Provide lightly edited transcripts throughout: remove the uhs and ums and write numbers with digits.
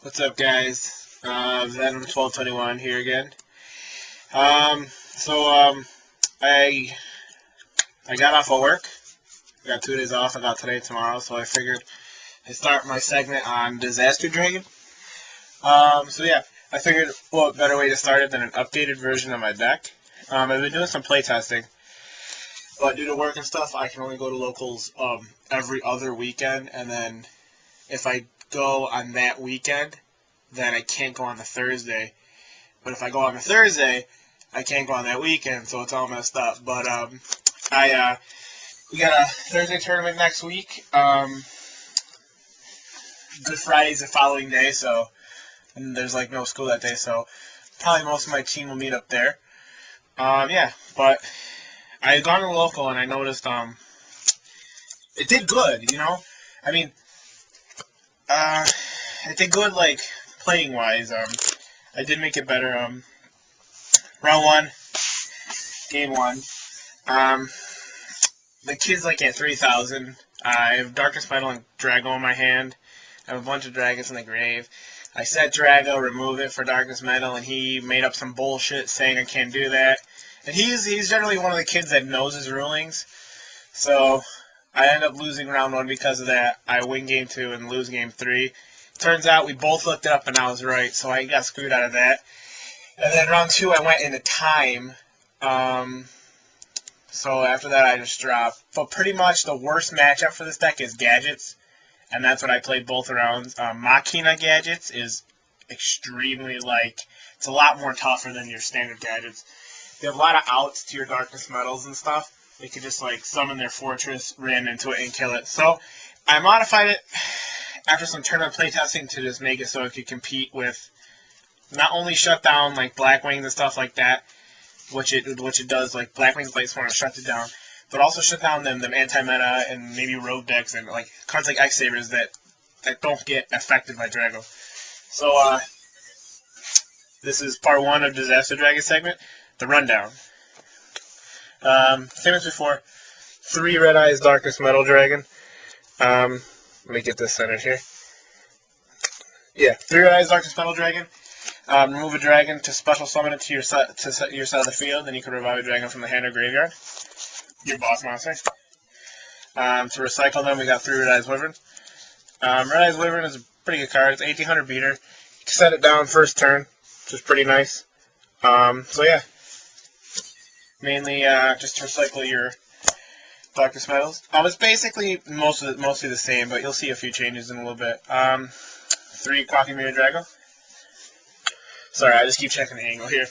What's up, guys? Venom 1221 here again. Um, so I got off of work. I got 2 days off. I got today and tomorrow, so I figured I'd start my segment on Disaster Dragon. So yeah, I figured what better way to start it than an updated version of my deck. I've been doing some playtesting, but due to work and stuff, I can only go to locals every other weekend, and then if I go on that weekend, then I can't go on the Thursday. But if I go on the Thursday, I can't go on that weekend, so it's all messed up. But we got a Thursday tournament next week. Good Friday's the following day, so and there's like no school that day, so probably most of my team will meet up there. Yeah, but I had gone to the local and I noticed it did good, you know. I mean, it did good like playing wise. I did make it better. Round one, game one. Um, the kid's like at 3,000. I have Darkness Metal and Drago in my hand. I have a bunch of dragons in the grave. I set Drago, remove it for Darkness Metal, and he made up some bullshit saying I can't do that. And he's generally one of the kids that knows his rulings. So I end up losing round one because of that. I win game two and lose game three. Turns out we both looked it up and I was right, so I got screwed out of that. And then round two I went into time. So after that I just dropped. But pretty much the worst matchup for this deck is Gadgets. And that's what I played both rounds. Machina Gadgets is extremely, it's a lot more tougher than your standard Gadgets. They have a lot of outs to your Darkness Metals and stuff. They could just, summon their Fortress, ram into it, and kill it. So I modified it after some tournament playtesting to just make it so it could compete with not only shut down, Black Wings and stuff like that, which it does, Black Wings Lightsworn shut it down, but also shut down them anti-meta and maybe rogue decks and cards like X Sabers that don't get affected by Drago. So this is part one of Disaster Dragon segment, the rundown. Same as before, 3 Red Eyes Darkness Metal Dragon. Let me get this centered here. Yeah, 3 Red Eyes Darkness Metal Dragon. Remove a dragon to special summon it to your side of the field, then you can revive a dragon from the hand or graveyard. Your boss monster. To recycle them, we got 3 Red Eyes Wyvern. Red Eyes Wyvern is a pretty good card. It's 1800 beater. You can set it down first turn, which is pretty nice. So yeah, mainly just to recycle your Darkness Metals. It's basically mostly the same, but you'll see a few changes in a little bit. 3 Coffee Mirror Drago. Sorry, I just keep checking the angle here.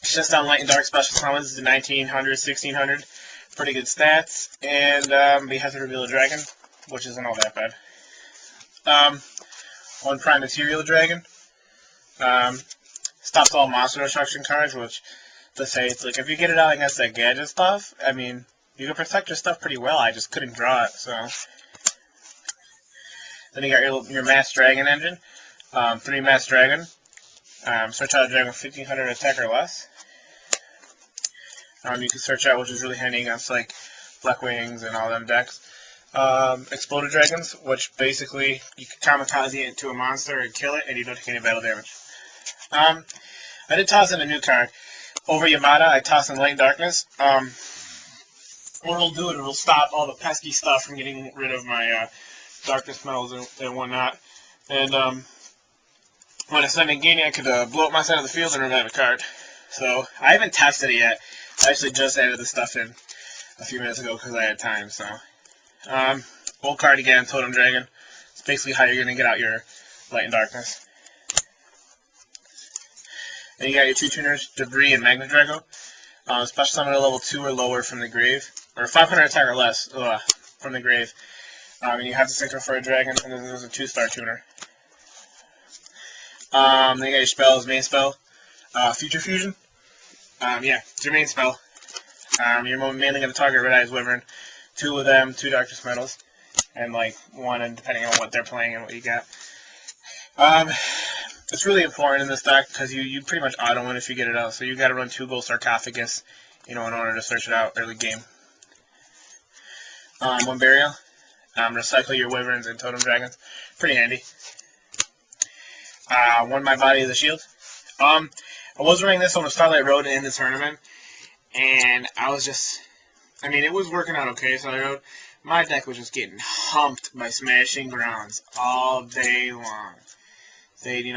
Just down Light and Dark special summons to 1900, 1600. Pretty good stats. And we have to reveal a dragon, which isn't all that bad. 1 Prime Material Dragon. Stops all monster destruction cards, which, let's say, it's if you get it out against that gadget stuff, I mean, you can protect your stuff pretty well. I just couldn't draw it, so. Then you got your Mass Dragon engine. 3 Mass Dragon. Search out a dragon with 1500 attack or less. You can search out, which is really handy against Black Wings and all them decks. Exploded Dragons, which basically you can kamikaze it into a monster and kill it, and you don't take any battle damage. I did toss in a new card. Over Yamada, I tossed in Light and Darkness. What it'll do, it'll stop all the pesky stuff from getting rid of my Darkness Metals and whatnot. And when I send in Genie, I could blow up my side of the field and revive a card. So I haven't tested it yet. I actually just added the stuff in a few minutes ago because I had time. So old card again, Totem Dragon. It's basically how you're going to get out your Light and Darkness. Then you got your 2 tuners, Debris and Magna Drago. Special summon at level 2 or lower from the grave, or 500 attack or less from the grave. And you have to synchro for a dragon, and then there's a 2-star tuner. Then you got your spells, main spell, Future Fusion. Yeah, it's your main spell. You're mainly going to target Red Eyes Wyvern, 2 of them, 2 Darkness Metals, and 1, and depending on what they're playing and what you got. It's really important in this deck because you pretty much auto win if you get it out. So you got to run 2 Gold Sarcophagus, in order to search it out early game. 1 Burial. Recycle your Wyverns and Totem Dragons. Pretty handy. Won my body as a shield. I was running this on the Starlight Road in the tournament, and I was just, I mean, it was working out okay, Starlight Road. My deck was just getting humped by smashing grounds all day long. They'd,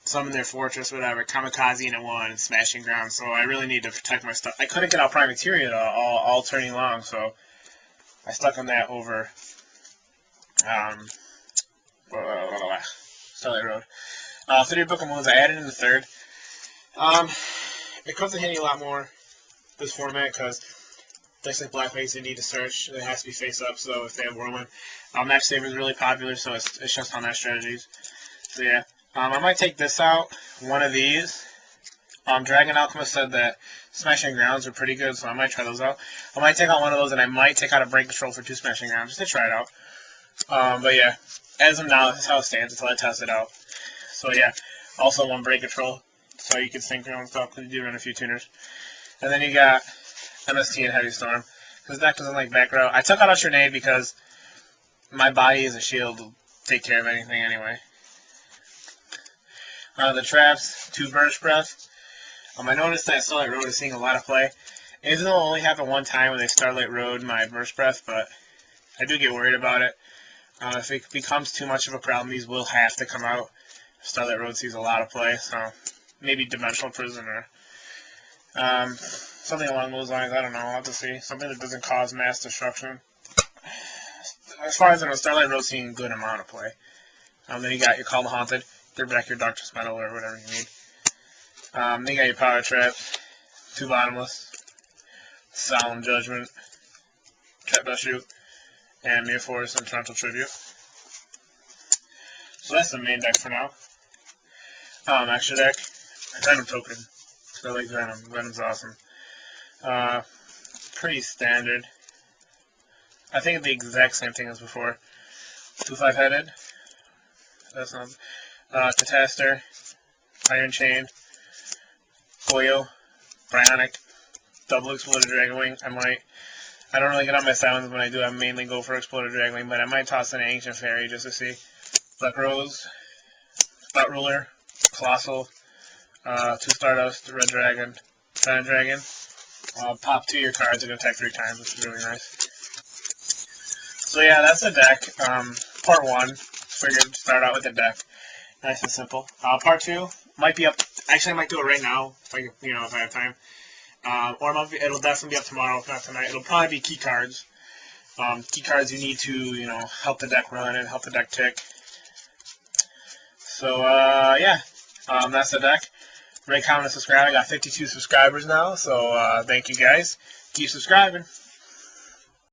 summon their fortress, whatever, kamikaze in one, and smashing grounds, so I really need to protect my stuff. I couldn't get out Prime Materia all turning long, so I stuck on that over Starlight Road. 3 Book of Moons, I added in the 3rd. It comes to hitting a lot more this format because decks like Black Face, they need to search. It has to be face up, so if they have Whirlwind. Match Saver is really popular, so it's just on that strategies. So yeah, I might take this out, one of these. Dragon Alchemist said that Smashing Grounds are pretty good, so I might try those out. I might take out one of those, and I might take out a Break Control for 2 Smashing Grounds, just to try it out. But yeah, as of now, this is how it stands until I test it out. So yeah, also 1 Break Control, so you can sync your own stuff, because you do run a few tuners. And then you got MST and Heavy Storm. This deck doesn't like back row. I took out Usher because my body is a shield to take care of anything anyway. The traps, 2 Burst Breath. I noticed that Starlight Road is seeing a lot of play. It will only happen one time when they Starlight Road my Burst Breath, but I do get worried about it. If it becomes too much of a problem, these will have to come out. Starlight Road sees a lot of play, so maybe Dimensional Prison or something along those lines. I don't know. I'll have to see. Something that doesn't cause mass destruction. As far as I know, Starlight Road's seeing a good amount of play. Then you got your Call the Haunted, your back your Darkness Metal or whatever you need. Then you got your Power Traps, 2 Bottomless, Solemn Judgment, Trap Dust Shoot, and Mere Force and Torrential Tribute. So that's the main deck for now. Extra deck, Venom Token. I like Venom. Venom's awesome. Pretty standard. I think the exact same thing as before. 2/5 headed. That's not. Cataster, Iron Chain, Foil, Bionic, Double Exploded Dragonwing. I don't really get on my silence when I do. I mainly go for Exploded Dragonwing, but I might toss in an Ancient Fairy just to see. Black Rose, Spot Ruler, Colossal, 2 Stardust, Red Dragon, Giant Dragon. Pop 2 your cards and attack 3 times, which is really nice. So yeah, that's the deck. Part 1. Figured to start out with the deck. Nice and simple. Part 2 might be up. Actually, I might do it right now, if I have time. Or it'll definitely be up tomorrow, if not tonight. It'll probably be key cards. Key cards you need to, help the deck run and help the deck tick. So, yeah. That's the deck. Rate, comment, and subscribe. I got 52 subscribers now, so thank you guys. Keep subscribing.